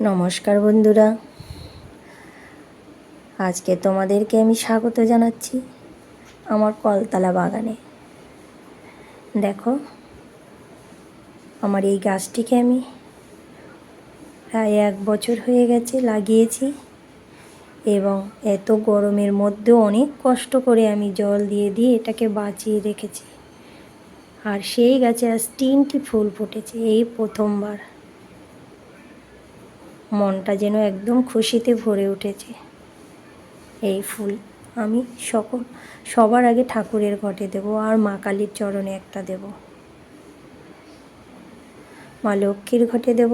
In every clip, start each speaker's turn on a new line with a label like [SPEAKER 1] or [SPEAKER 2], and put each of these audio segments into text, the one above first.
[SPEAKER 1] নমস্কার বন্ধুরা, আজকে তোমাদেরকে আমি স্বাগত জানাচ্ছি আমার কলতলা বাগানে। দেখো, আমার এই গাছটিকে আমি প্রায় 1 বছর হয়ে গেছে লাগিয়েছি এবং এত গরমের মধ্যেও অনেক কষ্ট করে আমি জল দিয়ে দিয়ে এটাকে বাঁচিয়ে রেখেছি। আর সেই গাছে আজ 3টি ফুল ফুটেছে এই প্রথমবার। মনটা যেন একদম খুশিতে ভরে উঠেছে। এই ফুল আমি সবার আগে ঠাকুরের ঘটে দেব, আর মা কালীর চরণে একটা দেব, মা লক্ষ্মীর ঘটে দেব,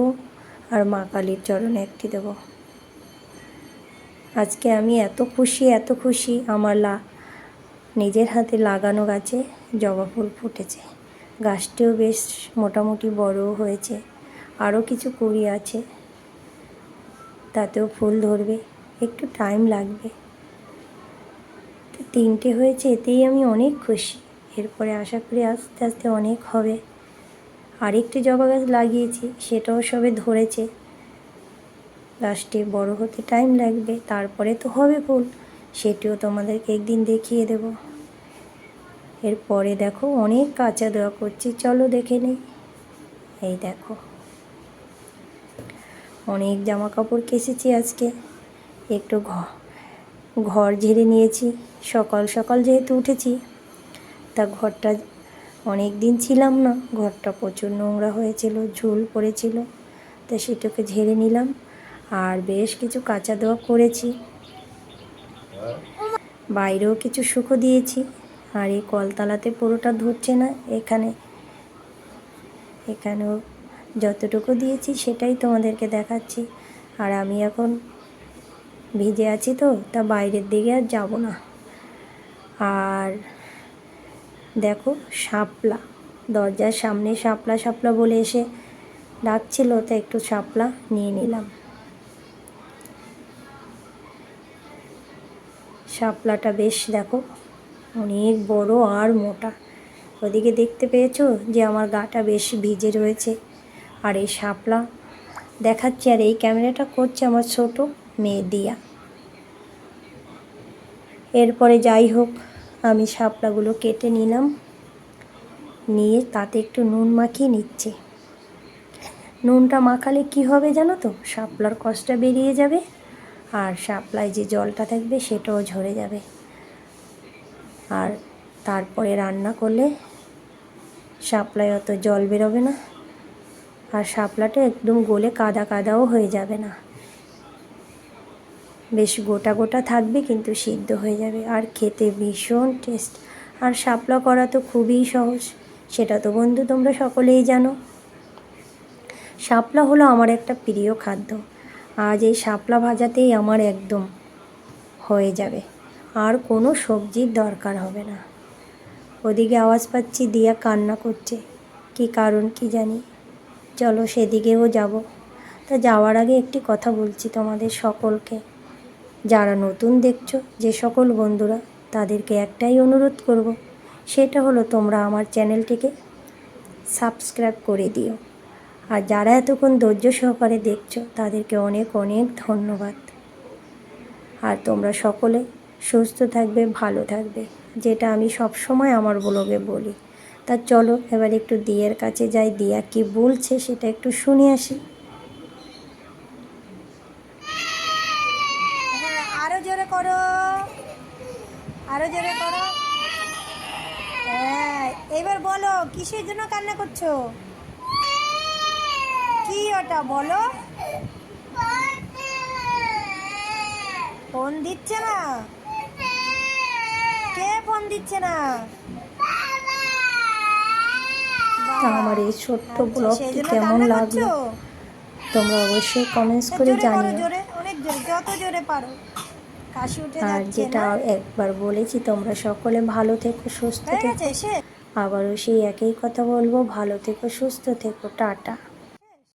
[SPEAKER 1] আর মা কালীর চরণে একটি দেব। আজকে আমি এত খুশি আমার নিজের হাতে লাগানো গাছে জবা ফুল ফুটেছে। গাছটিও বেশ মোটামুটি বড়ও হয়েছে, আরও কিছু কুঁড়ি আছে, তাতেও ফুল ধরবে, একটু টাইম লাগবে। 3টে হয়েছে, এতেই আমি অনেক খুশি। এরপরে আশা করি আস্তে আস্তে অনেক হবে। আরেকটি জবা গাছ লাগিয়েছি, সেটাও সবে ধরেছে। গাছটি বড় হতে টাইম লাগবে, তারপরে তো হবে ফুল, সেটিও তোমাদেরকে একদিন দেখিয়ে দেব। এরপরে দেখো অনেক কাঁচা দেওয়া করছি, চলো দেখে নেই। এই দেখো, অনেক জামা কাপড় কেচেছি আজকে, একটু ঘর ঝেড়ে নিয়েছি। সকাল সকাল যেহেতু উঠেছি, তা ঘরটা অনেক দিন ছিলাম না, ঘরটা প্রচুর নোংরা হয়েছিল, ঝুল পড়েছিল, তা সেটাকে ঝেড়ে নিলাম। আর বেশ কিছু কাঁচা দেওয়া করেছি, বাইরেও কিছু শুকো দিয়েছি। আর এই কলতলাতে পুরোটা ধরছে না, এখানেও যতটুকু দিয়েছি সেটাই তোমাদেরকে দেখাচ্ছি। আর আমি এখন ভিজে আছি, তো তা বাইরের দিকে আর যাব না। আর দেখো, শাপলা দরজার সামনে শাপলা বলে এসে ডাকছিল, তো একটু শাপলা নিয়ে নিলাম। শাপলাটা বেশ দেখো অনেক বড় আর মোটা। ওদিকে দেখতে পেয়েছো যে আমার গাটা বেশ ভিজে রয়েছে। আর এই শাপলা দেখাচ্ছি, আর এই ক্যামেরাটা করছে আমার ছোট মেয়ে দিয়া। এরপরে যাই হোক, আমি শাপলাগুলো কেটে নিলাম, নিয়ে তাতে একটু নুন মাখিয়ে নিচ্ছি। নুনটা মাখালে কি হবে জানো তো, শাপলার কষটা বেরিয়ে যাবে, আর শাপলায় যে জলটা থাকবে সেটাও ঝরে যাবে। আর তারপরে রান্না করলে শাপলায় অত জল বেরোবে না, আর শাপলাটা একদম গলে কাদা কাদাও হয়ে যাবে না, বেশ গোটা গোটা থাকবে, কিন্তু সিদ্ধ হয়ে যাবে, আর খেতে ভীষণ টেস্ট। আর শাপলা করা তো খুবই সহজ, সেটা তো বন্ধু তোমরা সকলেই জানো। শাপলা হলো আমার একটা প্রিয় খাদ্য। আজ এই শাপলা ভাজাতেই আমার একদম হয়ে যাবে, আর কোনো সবজির দরকার হবে না। ওদিকে আওয়াজ পাচ্ছি দিয়া কান্না করছে, কি কারণ কি জানি। চলো সেদিকেও যাব। তা যাওয়ার আগে একটি কথা বলছি তোমাদের সকলকে, যারা নতুন দেখছো, যে সকল বন্ধুরা, তাদেরকে একটাই অনুরোধ করব, সেটা হলো তোমরা আমার চ্যানেলটিকে সাবস্ক্রাইব করে দিও। আর যারা এতক্ষণ ধৈর্য সহকারে দেখছো, তাদেরকে অনেক অনেক ধন্যবাদ। আর তোমরা সকলে সুস্থ থাকবে, ভালো থাকবে, যেটা আমি সব সময় আমার ব্লগে বলি। তা চলো এবার একটু দিয়ার কাছে যাই, দিয়া কি বলছে সেটা একটু শুনে আসি। আরো জোরে করো, আরো জোরে করো। হ্যাঁ, এবার বলো কিসের জন্য কান্না করছো, কি ওটা বলো। ফোন দিচ্ছে না, কে ফোন দিচ্ছে না? আমার এই ছোট্ট ব্লগটি কেমন লাগলো তোমরা অবশ্যই কমেন্টস করে জানিও। অনেক জোরে, যত জোরে পারো। কাশি উঠে যাচ্ছে। আর যেটা একবার বলেছি, তোমরা সকলে ভালো থেকো, সুস্থ থেকো। আবারও সেই একই কথা বলবো, ভালো থেকো, সুস্থ থেকো, টাটা।